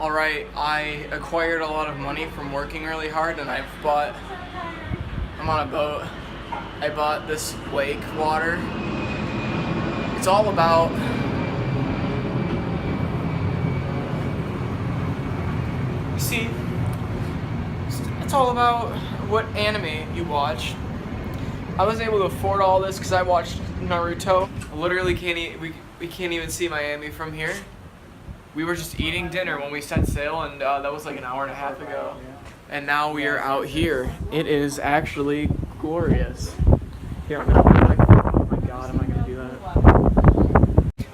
Alright, I acquired a lot of money from working really hard, and I'm on a boat. I bought this lake water. It's all about it's all about what anime you watch. I was able to afford all this because I watched Naruto. I literally we can't even see Miami from here. We were just eating dinner when we set sail, and that was like an hour and a half ago. And now we are out here. It is actually glorious. Here, I'm gonna be like, oh my god, am I gonna do that?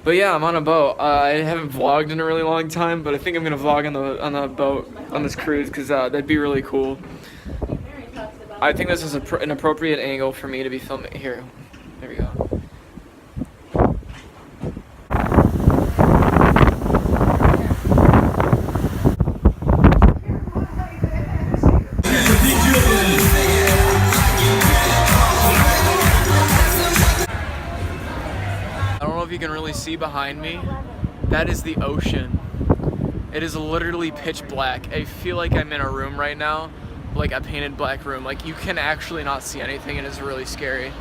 But yeah, I'm on a boat. I haven't vlogged in a really long time, but I think I'm gonna vlog on the boat on this cruise because that'd be really cool. I think this is an appropriate angle for me to be filming. Here, there we go. I don't know if you can really see behind me. That is the ocean. It is literally pitch black. I feel like I'm in a room right now, like a painted black room. Like you can actually not see anything, and it's really scary.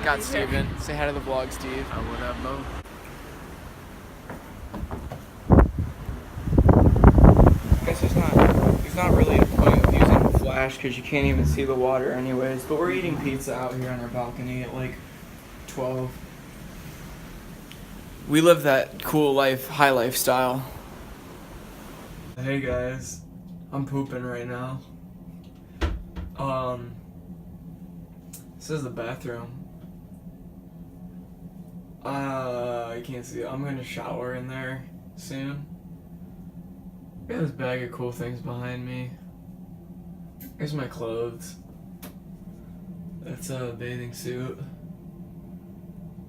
Got Steven. Say hi to the vlog, Steve. What up, Mo? I guess there's not really a point of using a flash because you can't even see the water anyways. But we're eating pizza out here on our balcony at like 12. We live that cool life, high lifestyle. Hey guys, I'm pooping right now. This is the bathroom. I can't see it. I'm gonna shower in there soon. Got this bag of cool things behind me. Here's my clothes. That's a bathing suit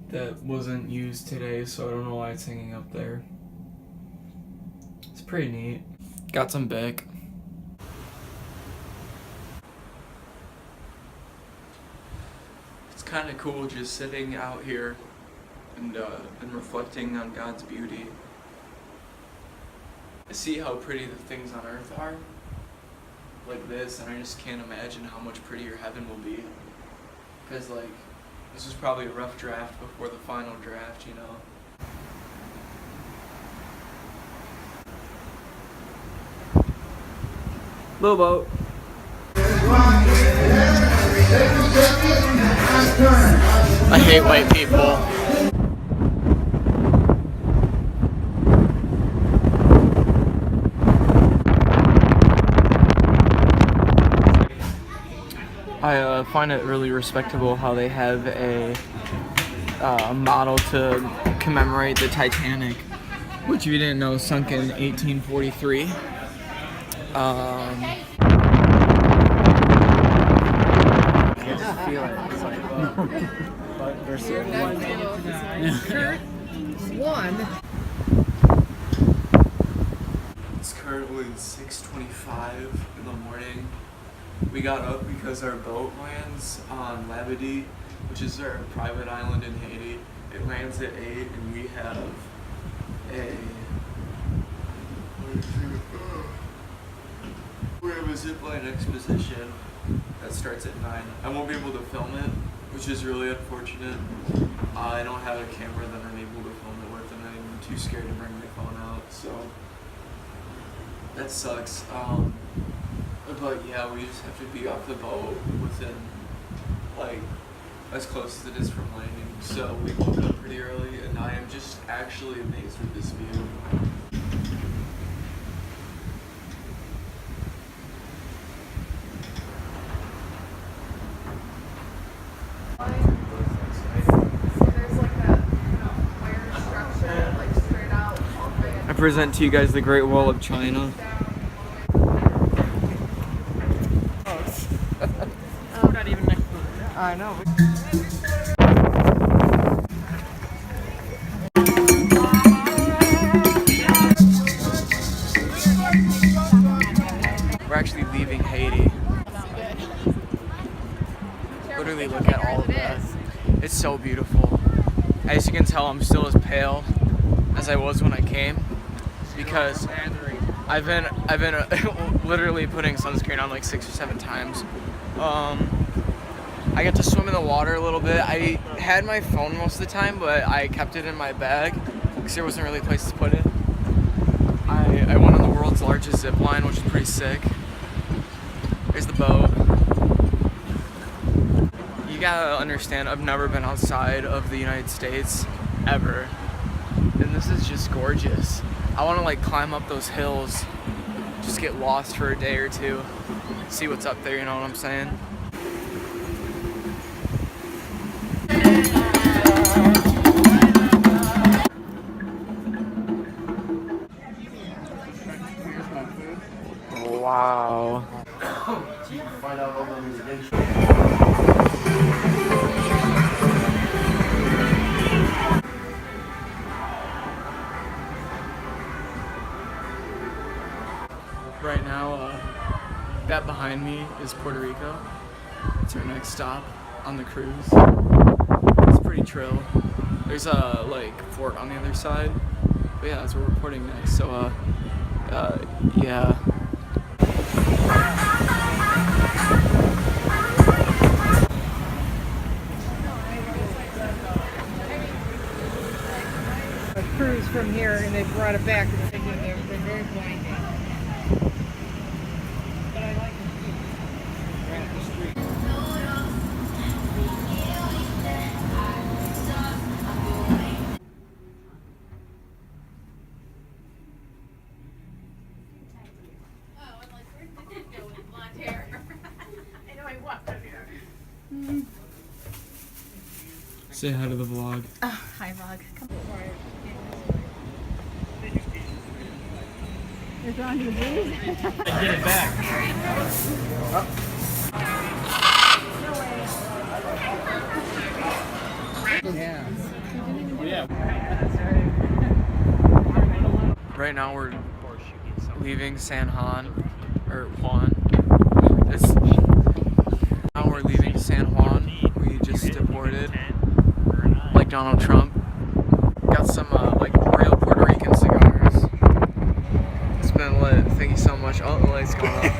that wasn't used today, so I don't know why it's hanging up there. It's pretty neat. Got some BIC. It's kind of cool just sitting out here and reflecting on God's beauty. I see how pretty the things on earth are, like this, and I just can't imagine how much prettier heaven will be. Because like, this was probably a rough draft before the final draft, you know. Little boat. I hate white people. I find it really respectable how they have a model to commemorate the Titanic, which if you didn't know sunk in 1843. I just feel it. It's like, but versus one. It's currently 6:25 in the morning. We got up because our boat lands on Labadee, which is our private island in Haiti. It lands at 8, and we have a zipline exposition that starts at 9. I won't be able to film it, which is really unfortunate. I don't have a camera that I'm able to film it with, and I'm too scared to bring my phone out, so that sucks. But yeah, we just have to be off the boat within, like, as close as it is from landing. So we woke up pretty early, and I am just actually amazed with this view. I present to you guys the Great Wall of China. We're not even next to it. I know. We're actually leaving Haiti. Literally look at all of that. It's so beautiful. As you can tell, I'm still as pale as I was when I came because I've been literally putting sunscreen on like 6 or 7 times. I got to swim in the water a little bit. I had my phone most of the time, but I kept it in my bag because there wasn't really a place to put it. I went on the world's largest zip line, which is pretty sick. There's the boat. You gotta understand, I've never been outside of the United States, ever. And this is just gorgeous. I wanna like climb up those hills, just get lost for a day or two, see what's up there, you know what I'm saying? Wow. Right now, that behind me is Puerto Rico. It's our next stop on the cruise. It's pretty trill. There's a like fort on the other side. But yeah, that's where we're reporting next. So yeah. A cruise from here, and they brought it back. They're very blinding. But I like it. Right up the street. Say hi to the vlog. Oh, hi vlog. Come You're going to the booth? Get it back. Yeah. Oh, yeah. Right now we're leaving San Juan, or Juan. Now we're leaving San Juan. We just deported, like Donald Trump. Got some like real Puerto Rican cigars. It's been lit. Thank you so much. Oh, the light's going off.